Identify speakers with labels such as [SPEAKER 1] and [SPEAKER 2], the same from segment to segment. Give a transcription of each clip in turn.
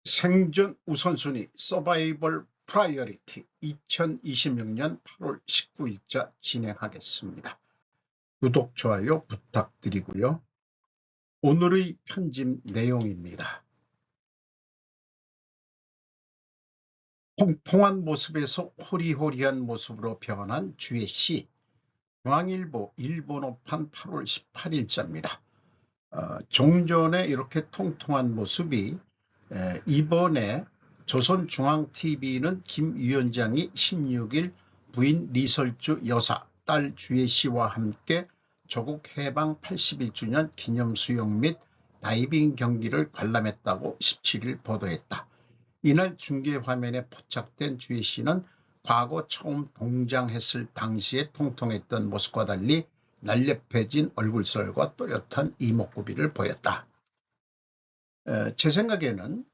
[SPEAKER 1] 생존 우선순위 서바이벌 프라이어리티 2026년 8월 19일자 진행하겠습니다. 구독, 좋아요 부탁드리고요. 오늘의 편집 내용입니다. 통통한 모습에서 호리호리한 모습으로 변한 주혜씨. 중앙일보 일본어판 8월 18일자입니다. 종전에 이렇게 통통한 모습이 이번에 조선중앙TV는 김 위원장이 16일 부인 리설주 여사, 딸 주혜씨와 함께 조국 해방 81주년 기념수영 및 다이빙 경기를 관람했다고 17일 보도했다. 이날 중계화면에 포착된 주혜씨는 과거 처음 동장했을 당시에 통통했던 모습과 달리 날렵해진 얼굴살과 또렷한 이목구비를 보였다. 제 생각에는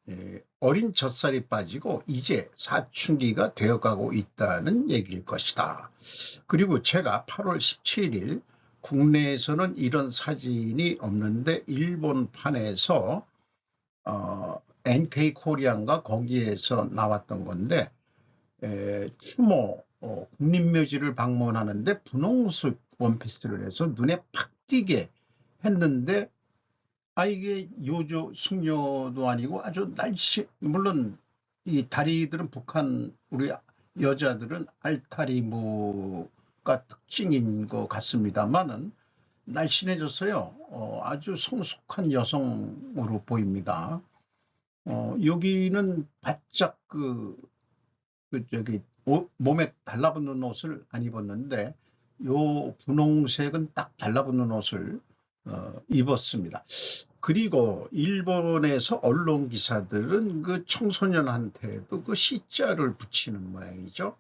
[SPEAKER 1] 어린 젖살이 빠지고 이제 사춘기가 되어가고 있다는 얘기일 것이다. 그리고 제가 8월 17일 국내에서는 이런 사진이 없는데 일본판에서 NK 코리안가 거기에서 나왔던 건데 추모 국립묘지를 방문하는데 분홍색 원피스를 해서 눈에 팍 띄게 했는데 이게 요조 숙녀도 아니고 아주 날씨, 물론 이 다리들은 북한 우리 여자들은 알타리무가 특징인 것 같습니다만은 날씬해졌어요. 아주 성숙한 여성으로 보입니다. 여기는 바짝 몸에 달라붙는 옷을 안 입었는데 요 분홍색은 딱 달라붙는 옷을 입었습니다. 그리고 일본에서 언론 기사들은 그 청소년한테도 그 시자를 붙이는 모양이죠.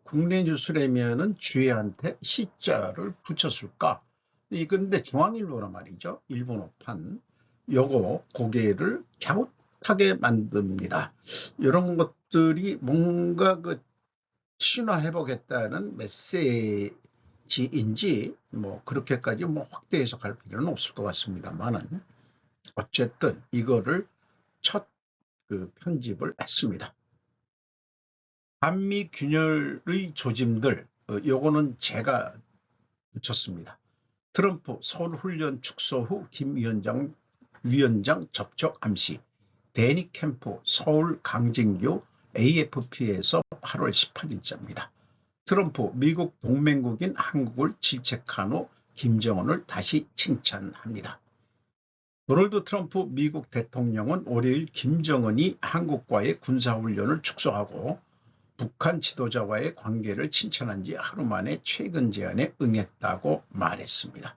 [SPEAKER 1] 국내 뉴스라면은 주혜한테 시자를 붙였을까? 근데 중앙일보란 말이죠. 일본어판. 요거 고개를 갸웃하게 만듭니다. 이런 것들이 뭔가 그 신화해보겠다는 메시지인지 뭐 그렇게까지 확대 해석할 필요는 없을 것 같습니다만은 어쨌든 이거를 첫 편집을 했습니다. 한미 균열의 조짐들, 요거는 제가 붙였습니다. 트럼프 서울훈련 축소 후 김 위원장 접촉 암시. 데니 캠프 서울 강진교 AFP에서 8월 18일자입니다. 트럼프 미국 동맹국인 한국을 질책한 후 김정은을 다시 칭찬합니다. 도널드 트럼프 미국 대통령은 월요일 김정은이 한국과의 군사훈련을 축소하고 북한 지도자와의 관계를 칭찬한 지 하루 만에 최근 제안에 응했다고 말했습니다.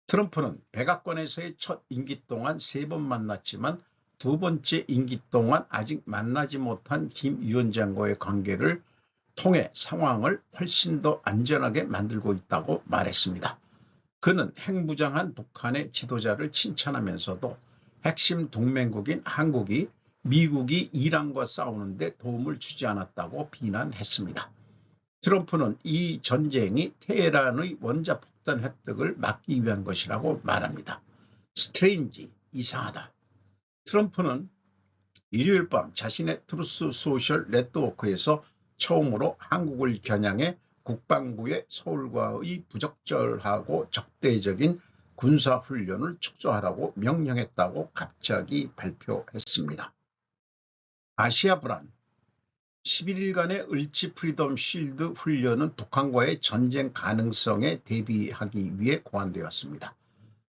[SPEAKER 1] 트럼프는 백악관에서의 첫 임기 동안 3번 만났지만 두 번째 임기 동안 아직 만나지 못한 김 위원장과의 관계를 통해 상황을 훨씬 더 안전하게 만들고 있다고 말했습니다. 그는 핵무장한 북한의 지도자를 칭찬하면서도 핵심 동맹국인 한국이 미국이 이란과 싸우는데 도움을 주지 않았다고 비난했습니다. 트럼프는 이 전쟁이 테헤란의 원자폭탄 획득을 막기 위한 것이라고 말합니다. 스트레인지, 이상하다. 트럼프는 일요일 밤 자신의 트루스 소셜 네트워크에서 처음으로 한국을 겨냥해 국방부의 서울과의 부적절하고 적대적인 군사훈련을 축소하라고 명령했다고 갑자기 발표했습니다. 아시아 불안. 11일간의 을지 프리덤 쉴드 훈련은 북한과의 전쟁 가능성에 대비하기 위해 고안되었습니다.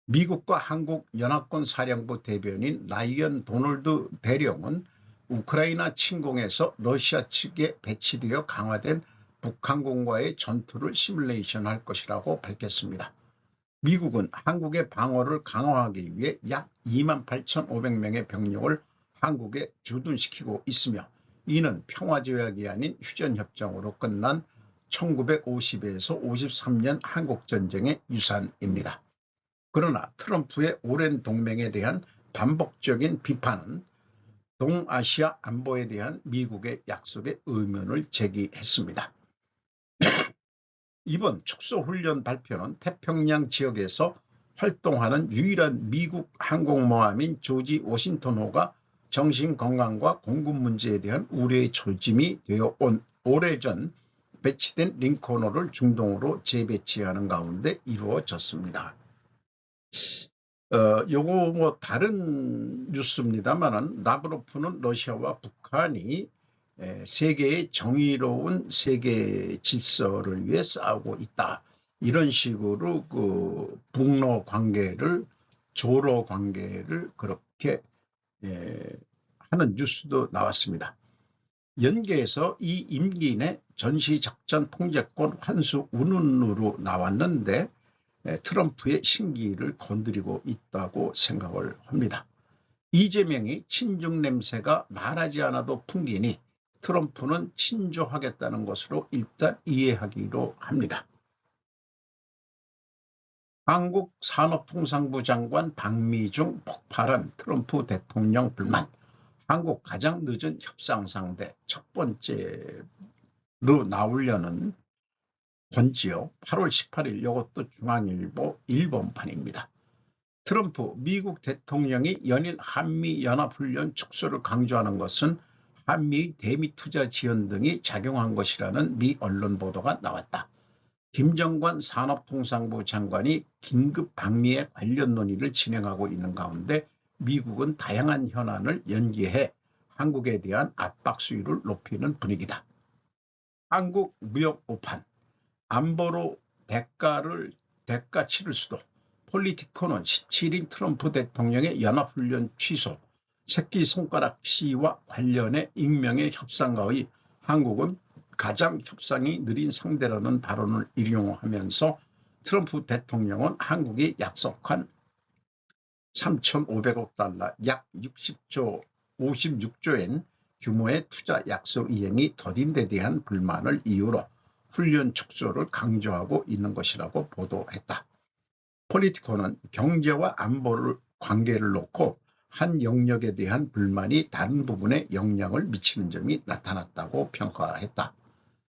[SPEAKER 1] 미국과 한국 연합군 사령부 대변인 라이언 도널드 대령은 우크라이나 침공에서 러시아 측에 배치되어 강화된 북항공과의 전투를 시뮬레이션할 것이라고 밝혔습니다. 미국은 한국의 방어를 강화하기 위해 약 28,500명의 병력을 한국에 주둔시키고 있으며 이는 평화조약이 아닌 휴전협정으로 끝난 1950에서 53년 한국전쟁의 유산입니다. 그러나 트럼프의 오랜 동맹에 대한 반복적인 비판은 동아시아 안보에 대한 미국의 약속에 의문을 제기했습니다. 이번 축소훈련 발표는 태평양 지역에서 활동하는 유일한 미국 항공모함인 조지 워싱턴호가 정신건강과 공급 문제에 대한 우려의 조짐이 되어 온 오래전 배치된 링컨호를 중동으로 재배치하는 가운데 이루어졌습니다. 요거 뭐 다른 뉴스입니다만은 라브로프는 러시아와 북한이 세계의 정의로운 세계 질서를 위해 싸우고 있다. 이런 식으로 그 북러 관계를 조로 관계를 그렇게 하는 뉴스도 나왔습니다. 연계에서 이 임기 내 전시작전 통제권 환수 운운으로 나왔는데 트럼프의 신기를 건드리고 있다고 생각을 합니다. 이재명이 친중 냄새가 말하지 않아도 풍기니 트럼프는 친조하겠다는 것으로 일단 이해하기로 합니다. 한국산업통상부 장관 박미중 폭발한 트럼프 대통령 불만. 한국 가장 늦은 협상 상대 첫 번째로 나오려는 건지요. 8월 18일 이것도 중앙일보 일본판입니다. 트럼프 미국 대통령이 연일 한미연합훈련 축소를 강조하는 것은 한미 대미투자 지원 등이 작용한 것이라는 미 언론 보도가 나왔다. 김정관 산업통상부 장관이 긴급 방미에 관련 논의를 진행하고 있는 가운데 미국은 다양한 현안을 연기해 한국에 대한 압박 수위를 높이는 분위기다. 한국 무역 오판, 안보로 대가 치를 수도. 폴리티코는 17일 트럼프 대통령의 연합훈련 취소, 새끼손가락 시위와 관련해 익명의 협상가의 한국은 가장 협상이 느린 상대라는 발언을 인용하면서 트럼프 대통령은 한국이 약속한 3,500억 달러, 약 56조엔 규모의 투자 약속 이행이 더딘 데 대한 불만을 이유로 훈련 축소를 강조하고 있는 것이라고 보도했다. 폴리티코는 경제와 안보를 관계를 놓고 한 영역에 대한 불만이 다른 부분에 영향을 미치는 점이 나타났다고 평가했다.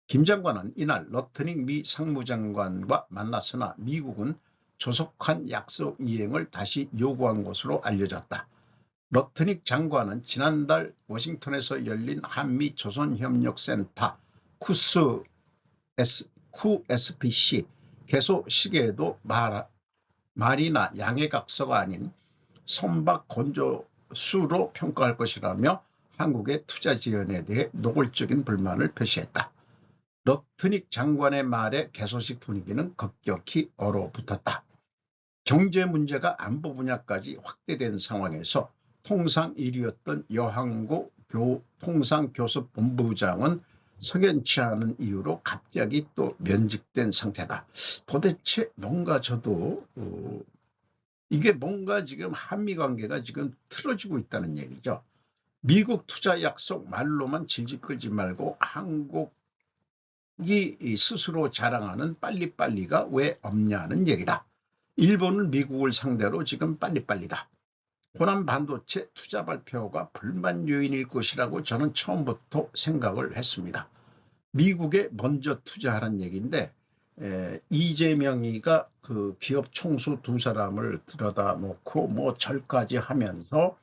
[SPEAKER 1] 김 장관은 이날 러트닝 미 상무장관과 만났으나 미국은 조속한 약속 이행을 다시 요구한 것으로 알려졌다. 러트닉 장관은 지난달 워싱턴에서 열린 한미 조선협력센터 QSPC 개소식에도 말이나 양해각서가 아닌 선박 건조수로 평가할 것이라며 한국의 투자 지원에 대해 노골적인 불만을 표시했다. 러트닉 장관의 말에 개소식 분위기는 급격히 얼어붙었다. 경제 문제가 안보 분야까지 확대된 상황에서 통상 1위였던 여항고 통상교섭본부장은 석연치 않은 이유로 갑자기 또 면직된 상태다. 도대체 뭔가 저도 이게 뭔가 지금 한미 관계가 지금 틀어지고 있다는 얘기죠. 미국 투자 약속 말로만 질질 끌지 말고 한국이 스스로 자랑하는 빨리빨리가 왜 없냐는 얘기다. 일본은 미국을 상대로 지금 빨리빨리다. 호남 반도체 투자 발표가 불만 요인일 것이라고 저는 처음부터 생각을 했습니다. 미국에 먼저 투자하라는 얘기인데 이재명이가 그 기업 총수 두 사람을 들여다 놓고 뭐 절까지 하면서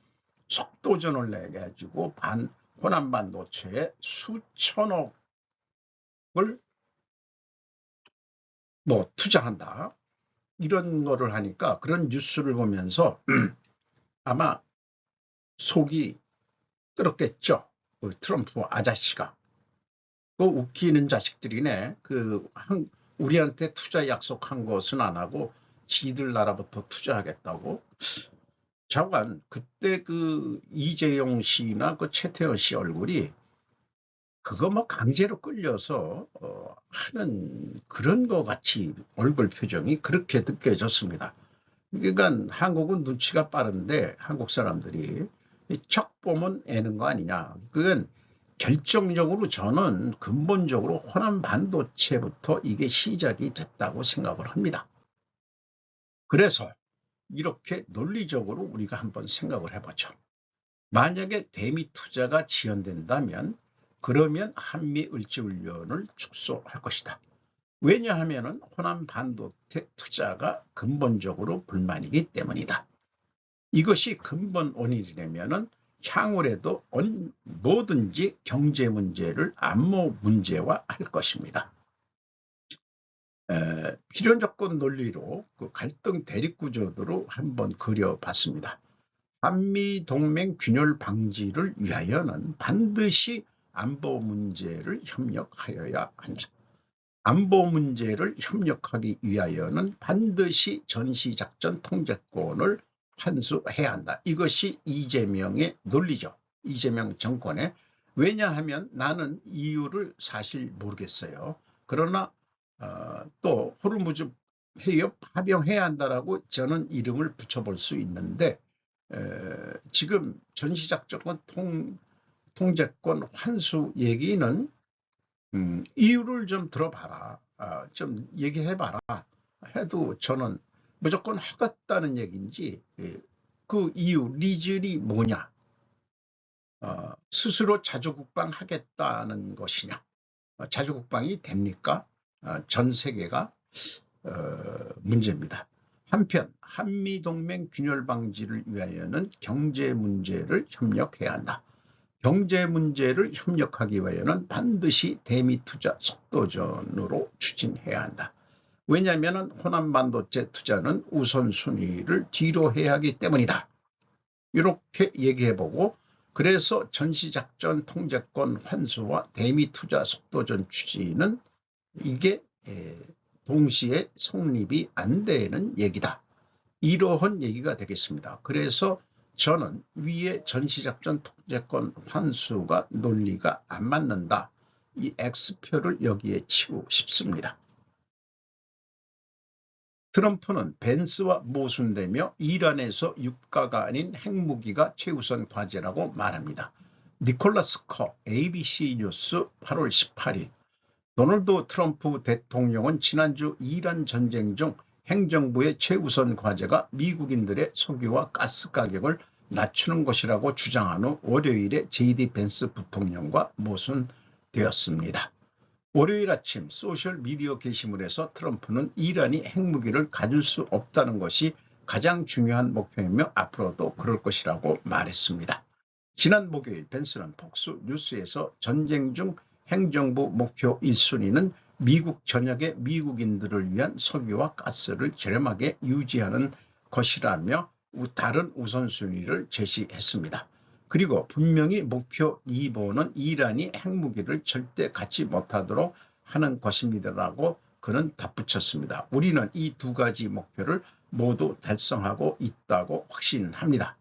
[SPEAKER 1] 속도전을 내가지고 호남 반도체에 수천억을 뭐 투자한다. 이런 거를 하니까 그런 뉴스를 보면서 아마 속이 끓었겠죠. 우리 트럼프 아저씨가. 그 웃기는 자식들이네. 우리한테 투자 약속한 것은 안 하고 지들 나라부터 투자하겠다고. 잠깐 그때 그 이재용 씨나 그 최태원 씨 얼굴이 그거 뭐 강제로 끌려서 하는 그런 거 같이 얼굴 표정이 그렇게 느껴졌습니다. 그러니까 한국은 눈치가 빠른데 한국 사람들이 척 보면 애는 거 아니냐. 그건 결정적으로 저는 근본적으로 호남 반도체부터 이게 시작이 됐다고 생각을 합니다. 그래서 이렇게 논리적으로 우리가 한번 생각을 해보죠. 만약에 대미 투자가 지연된다면 그러면 한미 을지훈련을 축소할 것이다. 왜냐하면 호남 반도체 투자가 근본적으로 불만이기 때문이다. 이것이 근본 원인이라면 향후에도 뭐든지 경제 문제를 안보 문제화 할 것입니다. 필연 조건 논리로 그 갈등 대립 구조도로 한번 그려봤습니다. 한미 동맹 균열 방지를 위하여는 반드시 안보 문제를 협력하여야 한다. 안보 문제를 협력하기 위하여는 반드시 전시작전 통제권을 환수해야 한다. 이것이 이재명의 논리죠. 이재명 정권의. 왜냐하면 나는 이유를 사실 모르겠어요. 그러나 또 호르무즈 해협 파병해야 한다라고 저는 이름을 붙여볼 수 있는데 지금 전시작전 통제권 환수 얘기는 이유를 좀 들어봐라, 좀 얘기해봐라 해도 저는 무조건 하겠다는 얘기인지 그 이유, 리즐이 뭐냐, 스스로 자주국방 하겠다는 것이냐, 자주국방이 됩니까? 전 세계가 문제입니다. 한편 한미동맹 균열 방지를 위하여는 경제 문제를 협력해야 한다. 경제 문제를 협력하기 위하여는 반드시 대미 투자 속도전으로 추진해야 한다. 왜냐하면 호남 반도체 투자는 우선순위를 뒤로 해야 하기 때문이다. 이렇게 얘기해보고, 그래서 전시작전 통제권 환수와 대미 투자 속도전 추진은 이게 동시에 성립이 안 되는 얘기다. 이러한 얘기가 되겠습니다. 그래서 저는 위에 전시작전 통제권 환수가 논리가 안 맞는다. 이 X표를 여기에 치고 싶습니다. 트럼프는 벤스와 모순되며 이란에서 유가가 아닌 핵무기가 최우선 과제라고 말합니다. 니콜라스 커 ABC 뉴스 8월 18일. 도널드 트럼프 대통령은 지난주 이란 전쟁 중 행정부의 최우선 과제가 미국인들의 석유와 가스 가격을 낮추는 것이라고 주장한 후 월요일에 JD 벤스 부통령과 모순되었습니다. 월요일 아침 소셜미디어 게시물에서 트럼프는 이란이 핵무기를 가질 수 없다는 것이 가장 중요한 목표이며 앞으로도 그럴 것이라고 말했습니다. 지난 목요일 벤스는 폭스 뉴스에서 전쟁 중 행정부 목표 1순위는 미국 전역의 미국인들을 위한 석유와 가스를 저렴하게 유지하는 것이라며 다른 우선순위를 제시했습니다. 그리고 분명히 목표 2번은 이란이 핵무기를 절대 갖지 못하도록 하는 것입니다라고 그는 덧붙였습니다. 우리는 이 두 가지 목표를 모두 달성하고 있다고 확신합니다.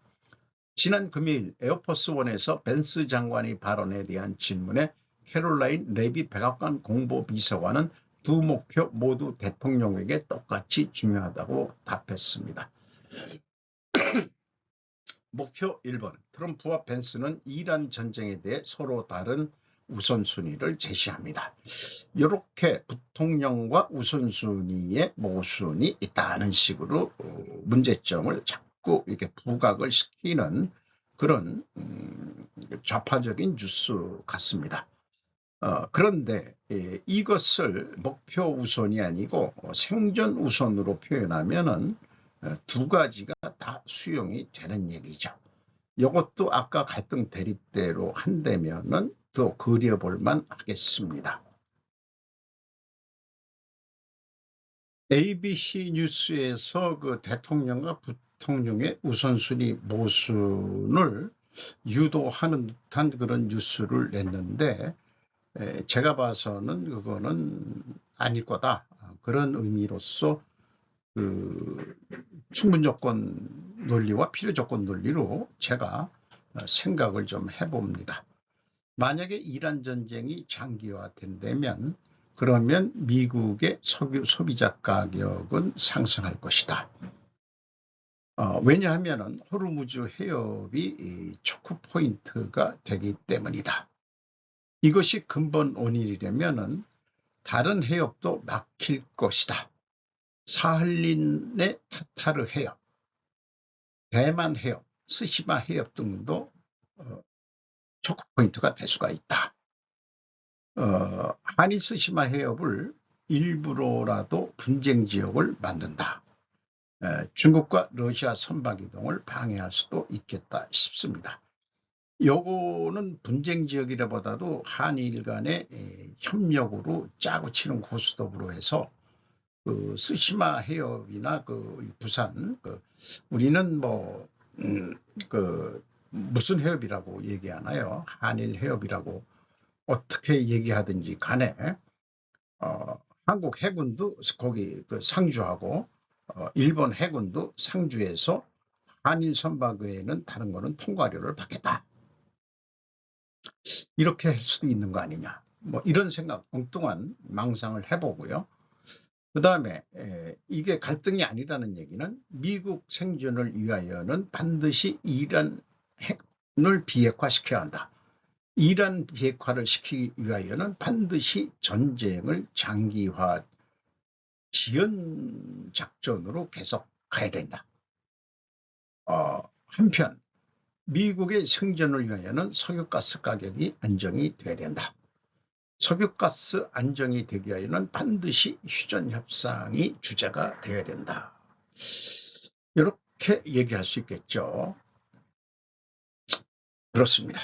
[SPEAKER 1] 지난 금요일 에어포스원에서 벤스 장관의 발언에 대한 질문에 캐롤라인 레비 백악관 공보비서관은 두 목표 모두 대통령에게 똑같이 중요하다고 답했습니다. 목표 1번, 트럼프와 벤스는 이란 전쟁에 대해 서로 다른 우선순위를 제시합니다. 이렇게 부통령과 우선순위의 모순이 있다는 식으로 문제점을 자꾸 이렇게 부각을 시키는 그런 좌파적인 뉴스 같습니다. 그런데 이것을 목표 우선이 아니고 생존 우선으로 표현하면은 두 가지가 다 수용이 되는 얘기죠. 이것도 아까 갈등 대립대로 한다면은 더 그려볼 만 하겠습니다. ABC 뉴스에서 그 대통령과 부통령의 우선순위 모순을 유도하는 듯한 그런 뉴스를 냈는데 제가 봐서는 그거는 아닐 거다. 그런 의미로서 그 충분조건 논리와 필요조건 논리로 제가 생각을 좀 해봅니다. 만약에 이란 전쟁이 장기화된다면 그러면 미국의 석유 소비자 가격은 상승할 것이다. 왜냐하면 호르무즈 해협이 초크 포인트가 되기 때문이다. 이것이 근본 원인이라면 다른 해협도 막힐 것이다. 사할린의 타타르 해협, 대만 해협, 스시마 해협 등도 초크 포인트가 될 수가 있다. 한일 스시마 해협을 일부러라도 분쟁 지역을 만든다. 중국과 러시아 선박 이동을 방해할 수도 있겠다 싶습니다. 요거는 분쟁 지역이라보다도 한일 간의 협력으로 짜고 치는 고스톱으로 해서 그 스시마 해협이나 그 부산 우리는 뭐 그 무슨 해협이라고 얘기하나요? 한일 해협이라고 어떻게 얘기하든지 간에 한국 해군도 거기 그 상주하고 일본 해군도 상주해서 한일 선박 외에는 다른 거는 통과료를 받겠다. 이렇게 할 수도 있는 거 아니냐. 뭐 이런 생각, 엉뚱한 망상을 해보고요. 그 다음에 이게 갈등이 아니라는 얘기는 미국 생존을 위하여는 반드시 이란을 비핵화시켜야 한다. 이란 비핵화를 시키기 위하여는 반드시 전쟁을 장기화 지연 작전으로 계속 가야 된다. 한편 미국의 생존을 위하여는 석유가스 가격이 안정이 돼야 된다. 석유가스 안정이 되기 위하여는 반드시 휴전협상이 주제가 되어야 된다. 이렇게 얘기할 수 있겠죠. 그렇습니다.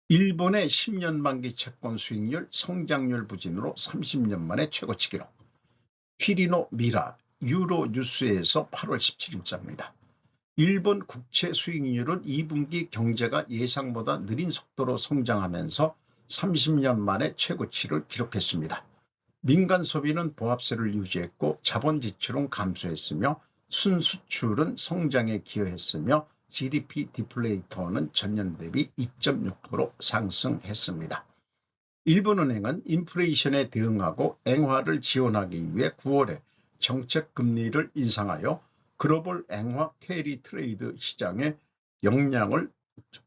[SPEAKER 1] 일본의 10년 만기 채권 수익률 성장률 부진으로 30년 만에 최고치 기록. 퀴리노 미라 유로 뉴스에서 8월 17일자입니다. 일본 국채 수익률은 2분기 경제가 예상보다 느린 속도로 성장하면서 30년 만에 최고치를 기록했습니다. 민간 소비는 보합세를 유지했고 자본 지출은 감소했으며 순수출은 성장에 기여했으며 GDP 디플레이터는 전년 대비 2.6% 상승했습니다. 일본은행은 인플레이션에 대응하고 앵화를 지원하기 위해 9월에 정책 금리를 인상하여 글로벌 앵화 캐리 트레이드 시장에 영향을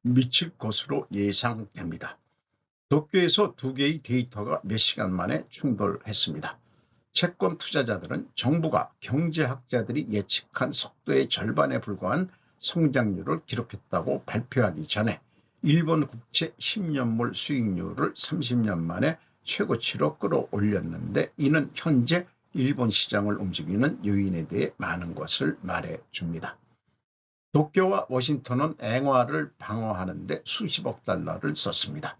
[SPEAKER 1] 미칠 것으로 예상됩니다. 도쿄에서 두 개의 데이터가 몇 시간 만에 충돌했습니다. 채권 투자자들은 정부가 경제학자들이 예측한 속도의 절반에 불과한 성장률을 기록했다고 발표하기 전에 일본 국채 10년물 수익률을 30년 만에 최고치로 끌어올렸는데 이는 현재 일본 시장을 움직이는 요인에 대해 많은 것을 말해줍니다. 도쿄와 워싱턴은 앵화를 방어하는 데 수십억 달러를 썼습니다.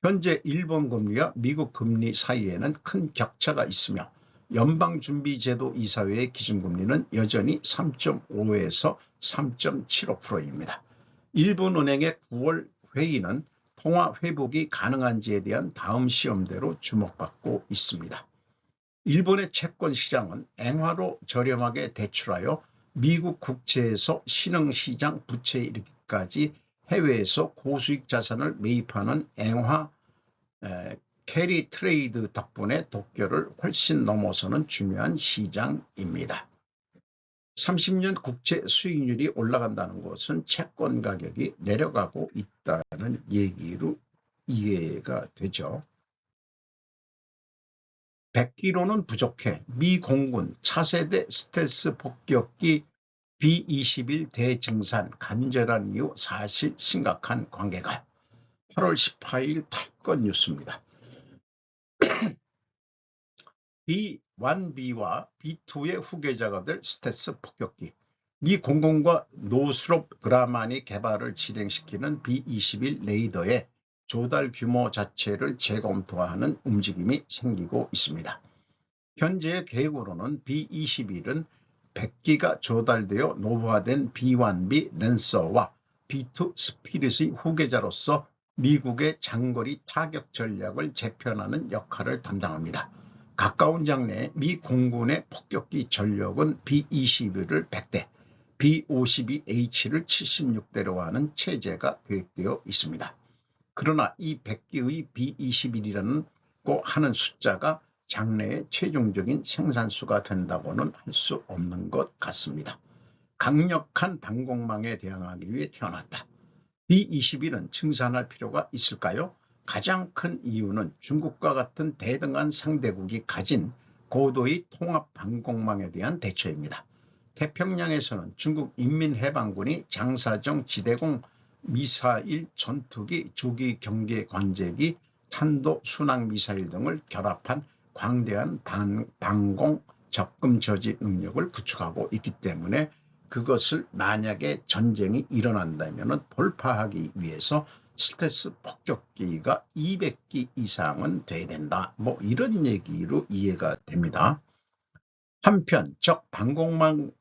[SPEAKER 1] 현재 일본 금리와 미국 금리 사이에는 큰 격차가 있으며 연방준비제도 이사회의 기준금리는 여전히 3.5에서 3.75%입니다. 일본은행의 9월 회의는 통화 회복이 가능한지에 대한 다음 시험대로 주목받고 있습니다. 일본의 채권 시장은 앵화로 저렴하게 대출하여 미국 국채에서 신흥시장 부채에 이르기까지 해외에서 고수익 자산을 매입하는 앵화 캐리 트레이드 덕분에 도쿄를 훨씬 넘어서는 중요한 시장입니다. 30년 국채 수익률이 올라간다는 것은 채권 가격이 내려가고 있다는 얘기로 이해가 되죠. 100기로는 부족해. 미 공군 차세대 스텔스 폭격기 B-21 대증산 간절한 이유 사실 심각한 관계가 8월 18일 8건 뉴스입니다. B-1B와 B-2의 후계자가 될 스텔스 폭격기. 미 공군과 노스롭 그라만이 개발을 진행시키는 B-21 레이더의 조달 규모 자체를 재검토하는 움직임이 생기고 있습니다. 현재의 계획으로는 B-21은 100기가 조달되어 노후화된 B-1B 랜서와 B-2 스피릿의 후계자로서 미국의 장거리 타격 전략을 재편하는 역할을 담당합니다. 가까운 장래에 미 공군의 폭격기 전력은 B-21을 100대, B-52H를 76대로 하는 체제가 계획되어 있습니다. 그러나 이 100기의 B-21이라는 하는 숫자가 장래의 최종적인 생산수가 된다고는 할 수 없는 것 같습니다. 강력한 방공망에 대항하기 위해 태어났다. B-21은 증산할 필요가 있을까요? 가장 큰 이유는 중국과 같은 대등한 상대국이 가진 고도의 통합 방공망에 대한 대처입니다. 태평양에서는 중국 인민해방군이 장사정 지대공 미사일 전투기 조기 경계 관제기 탄도 순항 미사일 등을 결합한 광대한 방공 적금 저지 능력을 구축하고 있기 때문에 그것을 만약에 전쟁이 일어난다면 돌파하기 위해서 스텔스 폭격기가 200기 이상은 돼야 된다. 뭐 이런 얘기로 이해가 됩니다. 한편 적 방공권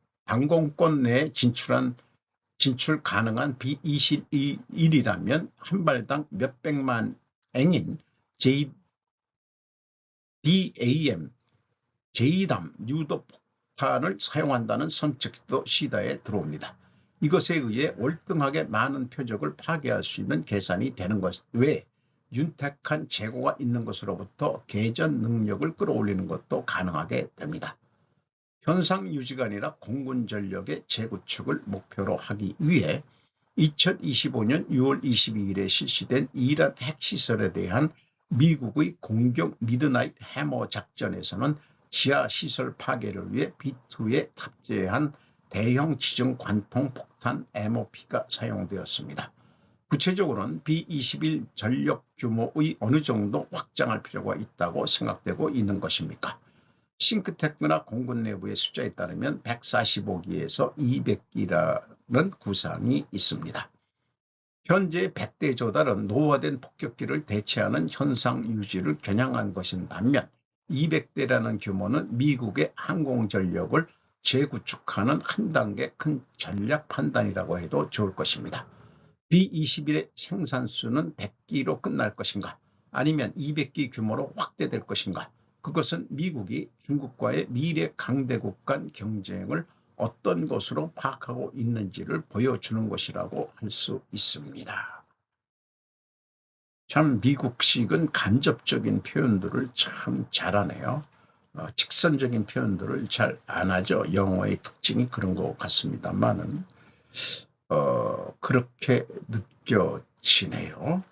[SPEAKER 1] 내에 진출 가능한 B-21이라면 한 발당 몇백만 eng인 JDAM 유도 폭탄을 사용한다는 선책도 시다에 들어옵니다. 이것에 의해 월등하게 많은 표적을 파괴할 수 있는 계산이 되는 것 외에 윤택한 재고가 있는 것으로부터 개전 능력을 끌어올리는 것도 가능하게 됩니다. 현상 유지가 아니라 공군 전력의 재구축을 목표로 하기 위해 2025년 6월 22일에 실시된 이란 핵시설에 대한 미국의 공격 미드나잇 해머 작전에서는 지하시설 파괴를 위해 B2에 탑재한 대형 지정 관통 폭탄 MOP가 사용되었습니다. 구체적으로는 B-21 전력 규모의 어느 정도 확장할 필요가 있다고 생각되고 있는 것입니까? 싱크탱크나 공군 내부의 숫자에 따르면 145기에서 200기라는 구상이 있습니다. 현재 100대 조달은 노후화된 폭격기를 대체하는 현상 유지를 겨냥한 것인 반면 200대라는 규모는 미국의 항공전력을 재구축하는 한 단계 큰 전략 판단이라고 해도 좋을 것입니다. B-21의 생산수는 100기로 끝날 것인가 아니면 200기 규모로 확대될 것인가, 그것은 미국이 중국과의 미래 강대국 간 경쟁을 어떤 것으로 파악하고 있는지를 보여주는 것이라고 할 수 있습니다. 참 미국식은 간접적인 표현들을 참 잘하네요. 직선적인 표현들을 잘 안 하죠. 영어의 특징이 그런 것 같습니다만은 그렇게 느껴지네요.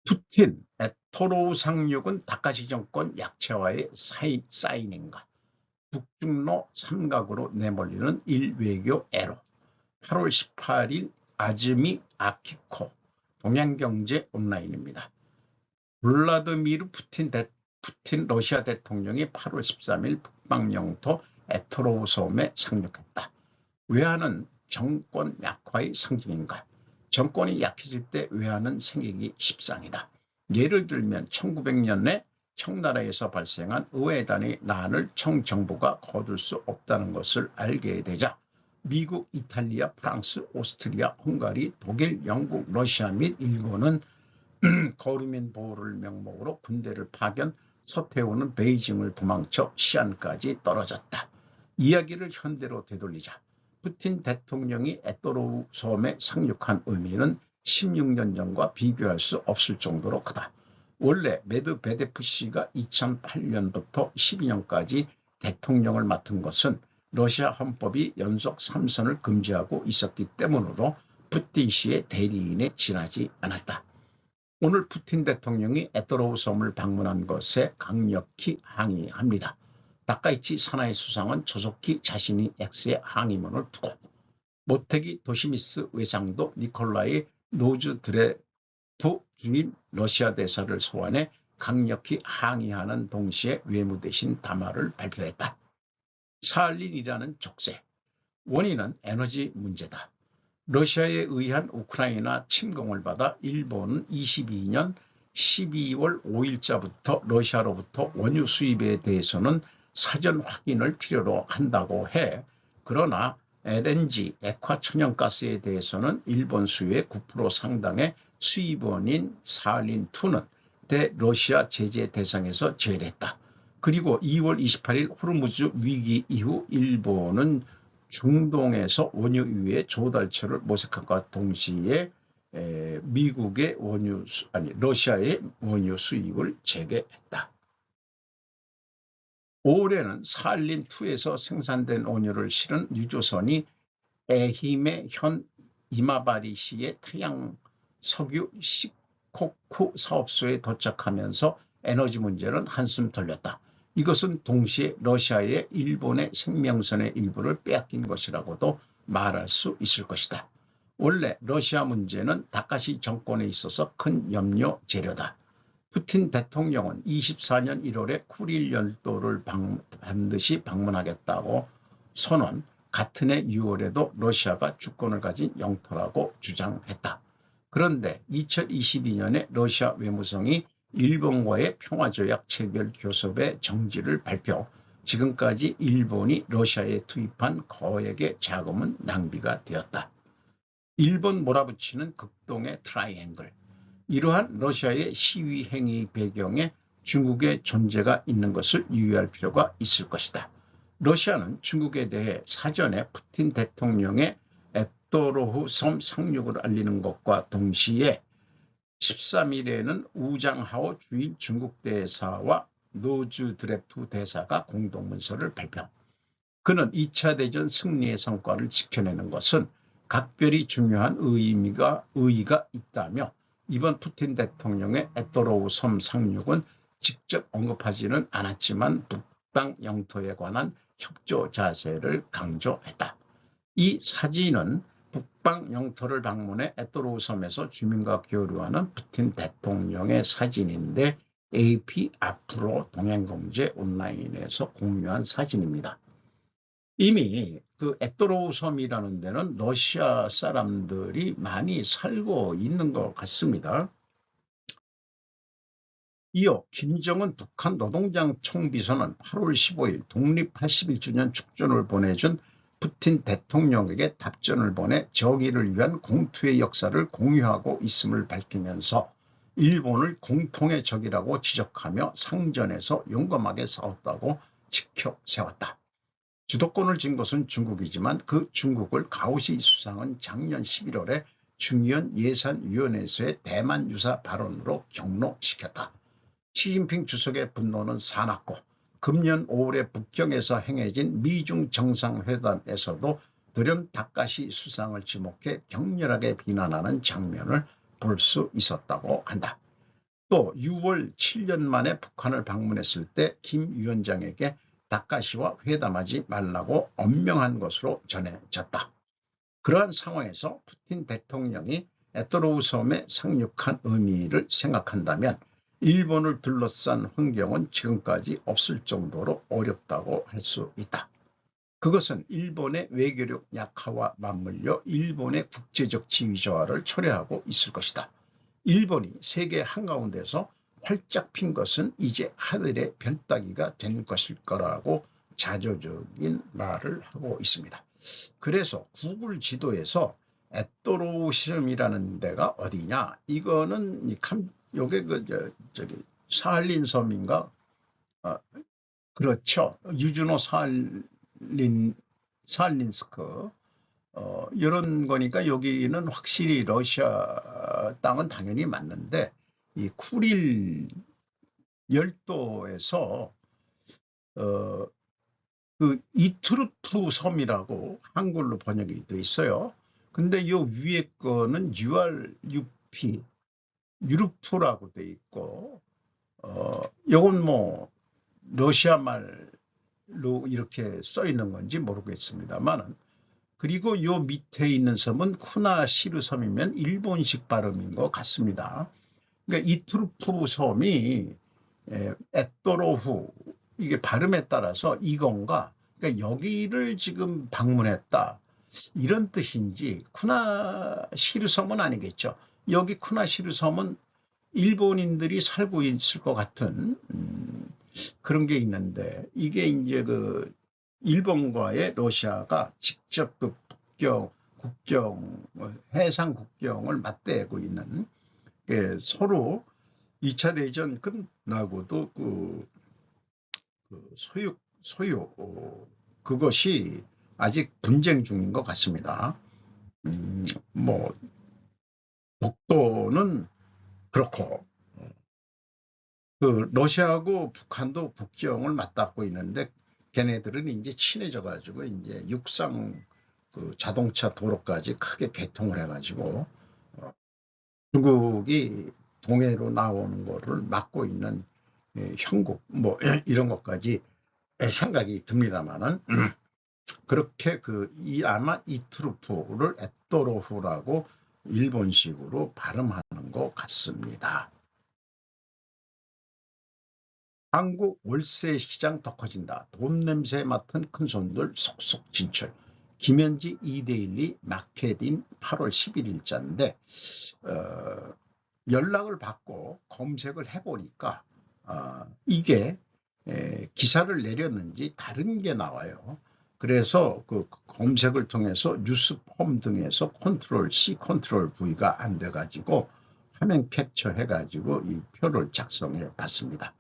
[SPEAKER 1] 푸틴, 애토로우 상륙은 다카시 정권 약체화의 사인인가? 북중로 삼각으로 내몰리는 일외교 애로. 8월 18일 아즈미 아키코 동양경제 온라인입니다. 블라드미르 푸틴 러시아 대통령이 8월 13일 북방 영토 애토로우 섬에 상륙했다. 외환은 정권 약화의 상징인가? 정권이 약해질 때 외환은 생기기 십상이다. 예를 들면 1900년에 청나라에서 발생한 의회단의 난을 청정부가 거둘 수 없다는 것을 알게 되자 미국, 이탈리아, 프랑스, 오스트리아, 헝가리, 독일, 영국, 러시아 및 일본은 거류민 보호를 명목으로 군대를 파견, 서태후는 베이징을 도망쳐 시안까지 떨어졌다. 이야기를 현대로 되돌리자 푸틴 대통령이 애토로우 섬에 상륙한 의미는 16년 전과 비교할 수 없을 정도로 크다. 원래 메드베데프 씨가 2008년부터 12년까지 대통령을 맡은 것은 러시아 헌법이 연속 3선을 금지하고 있었기 때문으로 푸틴 씨의 대리인에 지나지 않았다. 오늘 푸틴 대통령이 애토로우 섬을 방문한 것에 강력히 항의합니다. 다카이치 사나이 수상은 조속히 자신이 X에 항의문을 두고 모테기 도시미스 외상도 니콜라이 노즈드레프 주임 러시아 대사를 소환해 강력히 항의하는 동시에 외무대신 담화를 발표했다. 살린이라는 족쇄. 원인은 에너지 문제다. 러시아에 의한 우크라이나 침공을 받아 일본은 22년 12월 5일자부터 러시아로부터 원유 수입에 대해서는 사전 확인을 필요로 한다고 해. 그러나 LNG, 액화천연가스에 대해서는 일본 수요의 9% 상당의 수입원인 살린2는 대러시아 제재 대상에서 제외했다. 그리고 2월 28일 호르무즈 위기 이후 일본은 중동에서 원유의 조달처를 모색함과 동시에 러시아의 원유 수입을 재개했다. 올해는 살린2에서 생산된 원유를 실은 유조선이 에힘의 현 이마바리시의 태양 석유 시코쿠 사업소에 도착하면서 에너지 문제는 한숨 돌렸다. 이것은 동시에 러시아의 일본의 생명선의 일부를 빼앗긴 것이라고도 말할 수 있을 것이다. 원래 러시아 문제는 다카시 정권에 있어서 큰 염려 재료다. 푸틴 대통령은 24년 1월에 쿠릴 열도를 반드시 방문하겠다고 선언, 같은 해 6월에도 러시아가 주권을 가진 영토라고 주장했다. 그런데 2022년에 러시아 외무성이 일본과의 평화조약 체결 교섭의 정지를 발표, 지금까지 일본이 러시아에 투입한 거액의 자금은 낭비가 되었다. 일본 몰아붙이는 극동의 트라이앵글. 이러한 러시아의 시위 행위 배경에 중국의 존재가 있는 것을 유의할 필요가 있을 것이다. 러시아는 중국에 대해 사전에 푸틴 대통령의 에토로후 섬 상륙을 알리는 것과 동시에 13일에는 우장하오 주일 중국 대사와 노즈드레프 대사가 공동문서를 발표. 그는 2차 대전 승리의 성과를 지켜내는 것은 각별히 중요한 의의가 있다며 이번 푸틴 대통령의 에토로우 섬 상륙은 직접 언급하지는 않았지만 북방 영토에 관한 협조 자세를 강조했다. 이 사진은 북방 영토를 방문해 에토로우 섬에서 주민과 교류하는 푸틴 대통령의 사진인데 AP 앞으로 동행공제 온라인에서 공유한 사진입니다. 이미 그 에토로우 섬이라는 데는 러시아 사람들이 많이 살고 있는 것 같습니다. 이어 김정은 북한 노동당 총비서는 8월 15일 독립 81주년 축전을 보내준 푸틴 대통령에게 답전을 보내 저기를 위한 공투의 역사를 공유하고 있음을 밝히면서 일본을 공통의 적이라고 지적하며 상전에서 용감하게 싸웠다고 지켜 세웠다. 주도권을 쥔 것은 중국이지만 그 중국을 가오시 수상은 작년 11월에 중의원 예산위원회에서의 대만 유사 발언으로 경로시켰다. 시진핑 주석의 분노는 사납고 금년 5월에 북경에서 행해진 미중 정상회담에서도 돌연 다카시 수상을 지목해 격렬하게 비난하는 장면을 볼 수 있었다고 한다. 또 6월 7년 만에 북한을 방문했을 때 김 위원장에게 다카시와 회담하지 말라고 엄명한 것으로 전해졌다. 그러한 상황에서 푸틴 대통령이 에토로우 섬에 상륙한 의미를 생각한다면 일본을 둘러싼 환경은 지금까지 없을 정도로 어렵다고 할 수 있다. 그것은 일본의 외교력 약화와 맞물려 일본의 국제적 지위 저하를 초래하고 있을 것이다. 일본이 세계 한가운데서 활짝 핀 것은 이제 하늘의 별따기가 된 것일 거라고 자조적인 말을 하고 있습니다. 그래서 구글 지도에서 에토로우 섬이라는 데가 어디냐? 이거는 요게 사할린 섬인가? 그렇죠. 유주노 사할린스크. 이런 거니까 여기는 확실히 러시아 땅은 당연히 맞는데 이 쿠릴 열도에서 그 이투르프 섬이라고 한글로 번역이 돼 있어요. 근데 요 위에 거는 URUP, 유르프라고 돼 있고 요건 뭐 러시아 말로 이렇게 써 있는 건지 모르겠습니다만은 그리고 요 밑에 있는 섬은 쿠나시르 섬이면 일본식 발음인 것 같습니다. 그러니까 이투르프 섬이 에토로후 이게 발음에 따라서 이건가 그러니까 여기를 지금 방문했다 이런 뜻인지 쿠나시르 섬은 아니겠죠. 여기 쿠나시르 섬은 일본인들이 살고 있을 것 같은 그런 게 있는데 이게 이제 그 일본과의 러시아가 직접 그 국경, 해상 국경을 맞대고 있는 서로 2차 대전 끝나고도 그 소유 그것이 아직 분쟁 중인 것 같습니다. 뭐 독도는 그렇고 그 러시아하고 북한도 국경을 맞닿고 있는데 걔네들은 이제 친해져 가지고 이제 육상 그 자동차 도로까지 크게 개통을 해가지고 중국이 동해로 나오는 거를 막고 있는 형국 뭐 이런 것까지 생각이 듭니다만은 그렇게 아마 이 트루프를 에토로후라고 일본식으로 발음하는 것 같습니다. 한국 월세 시장 더 커진다. 돈 냄새 맡은 큰손들 속속 진출. 김현지 이데일리 마케팅 8월 11일자인데 연락을 받고 검색을 해보니까 이게 기사를 내렸는지 다른 게 나와요. 그래서 그 검색을 통해서 뉴스폼 등에서 컨트롤 C, 컨트롤 V가 안 돼가지고 화면 캡처해가지고 이 표를 작성해 봤습니다.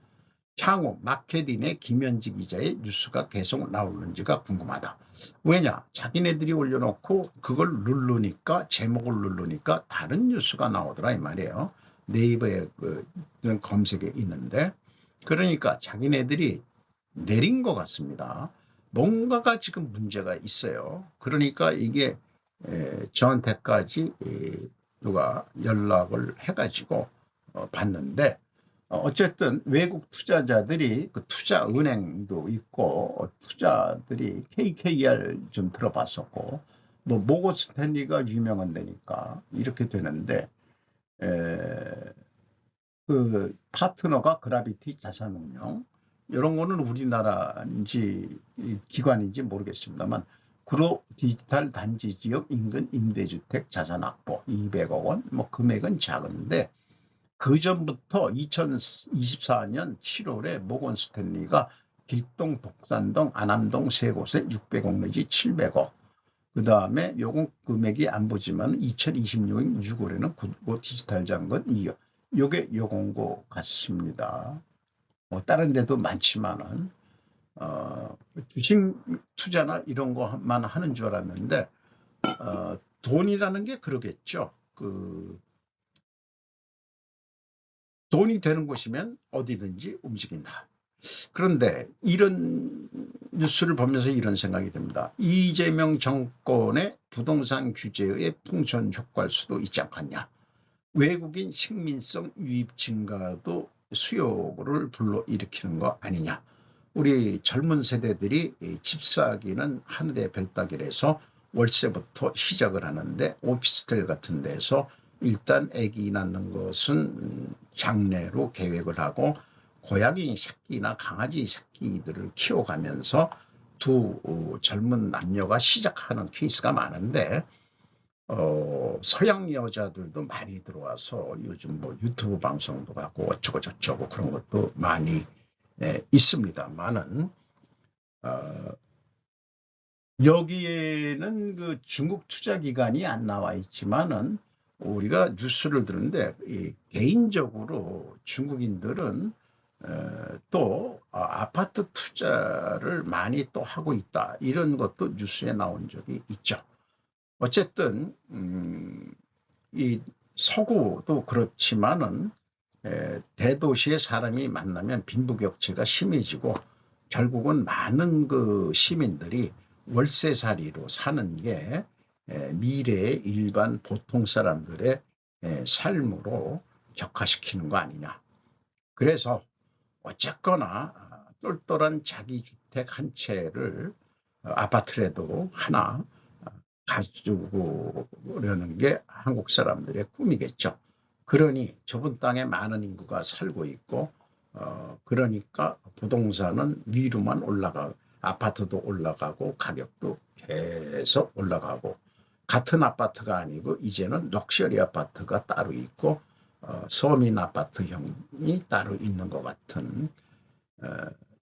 [SPEAKER 1] 향후 마케팅의 김현지 기자의 뉴스가 계속 나오는지가 궁금하다. 왜냐? 자기네들이 올려놓고 그걸 누르니까 제목을 누르니까 다른 뉴스가 나오더라 이 말이에요. 네이버에 검색에 있는데 그러니까 자기네들이 내린 것 같습니다. 뭔가가 지금 문제가 있어요. 그러니까 이게 저한테까지 누가 연락을 해가지고 봤는데 어쨌든 외국 투자자들이 그 투자은행도 있고 투자들이 KKR 좀 들어봤었고 뭐 모건 스탠리가 유명한 데니까 이렇게 되는데 그 파트너가 그라비티 자산운용 이런 거는 우리나라인지 기관인지 모르겠습니다만 구로 디지털 단지 지역 인근 임대주택 자산 확보 200억 원, 뭐 금액은 작은데 그 전부터 2024년 7월에 모건 스탠리가 길동, 독산동, 안암동 세 곳에 600억 내지 700억. 그 다음에 요건 금액이 안 보지만 2026년 6월에는 구로 디지털 장건 2억. 요게 요 공고 같습니다. 뭐 다른 데도 많지만은 주식 투자나 이런 거만 하는 줄 알았는데 돈이라는 게 그러겠죠. 돈이 되는 곳이면 어디든지 움직인다. 그런데 이런 뉴스를 보면서 이런 생각이 듭니다. 이재명 정권의 부동산 규제의 풍선 효과일 수도 있지 않겠냐. 외국인 식민성 유입 증가도 수요를 불러일으키는 거 아니냐. 우리 젊은 세대들이 집 사기는 하늘의 별 따기라서 월세부터 시작을 하는데 오피스텔 같은 데서 일단 아기 낳는 것은 장래로 계획을 하고 고양이 새끼나 강아지 새끼들을 키워가면서 두 젊은 남녀가 시작하는 케이스가 많은데 서양 여자들도 많이 들어와서 요즘 뭐 유튜브 방송도 하고 어쩌고 저쩌고 그런 것도 많이 있습니다만은 여기에는 그 중국 투자 기관이 안 나와 있지만은 우리가 뉴스를 들은데 개인적으로 중국인들은 또 아파트 투자를 많이 또 하고 있다 이런 것도 뉴스에 나온 적이 있죠. 어쨌든 이 서구도 그렇지만은 대도시의 사람이 만나면 빈부격차가 심해지고 결국은 많은 그 시민들이 월세살이로 사는 게 미래의 일반 보통 사람들의 삶으로 격화시키는 거 아니냐. 그래서 어쨌거나 똘똘한 자기주택 한 채를 아파트라도 하나 가지고려는 게 한국 사람들의 꿈이겠죠. 그러니 좁은 땅에 많은 인구가 살고 있고 그러니까 부동산은 위로만 올라가고 아파트도 올라가고 가격도 계속 올라가고 같은 아파트가 아니고 이제는 럭셔리 아파트가 따로 있고 서민 아파트형이 따로 있는 것 같은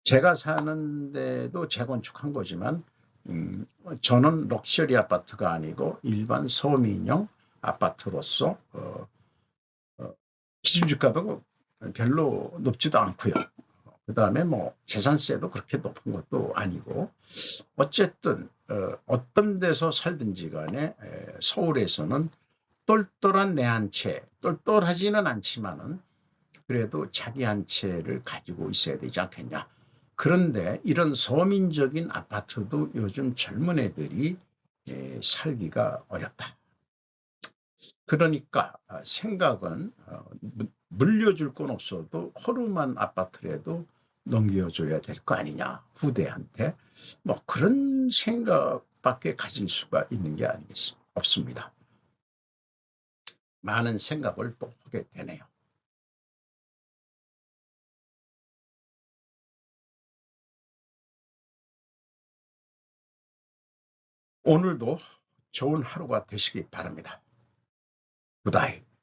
[SPEAKER 1] 제가 사는 데도 재건축한 거지만 저는 럭셔리 아파트가 아니고 일반 서민형 아파트로서 기준주가도 별로 높지도 않고요. 그 다음에 뭐 재산세도 그렇게 높은 것도 아니고 어쨌든 어떤 데서 살든지 간에 서울에서는 똘똘한 내 한 채, 똘똘하지는 않지만은 그래도 자기 한 채를 가지고 있어야 되지 않겠냐. 그런데 이런 서민적인 아파트도 요즘 젊은 애들이 살기가 어렵다. 그러니까 생각은 물려줄 건 없어도 허름한 아파트라도 넘겨줘야 될 거 아니냐, 후대한테. 뭐 그런 생각밖에 가질 수가 있는 게 없습니다. 많은 생각을 또 하게 되네요. 오늘도 좋은 하루가 되시기 바랍니다. 굿나잇.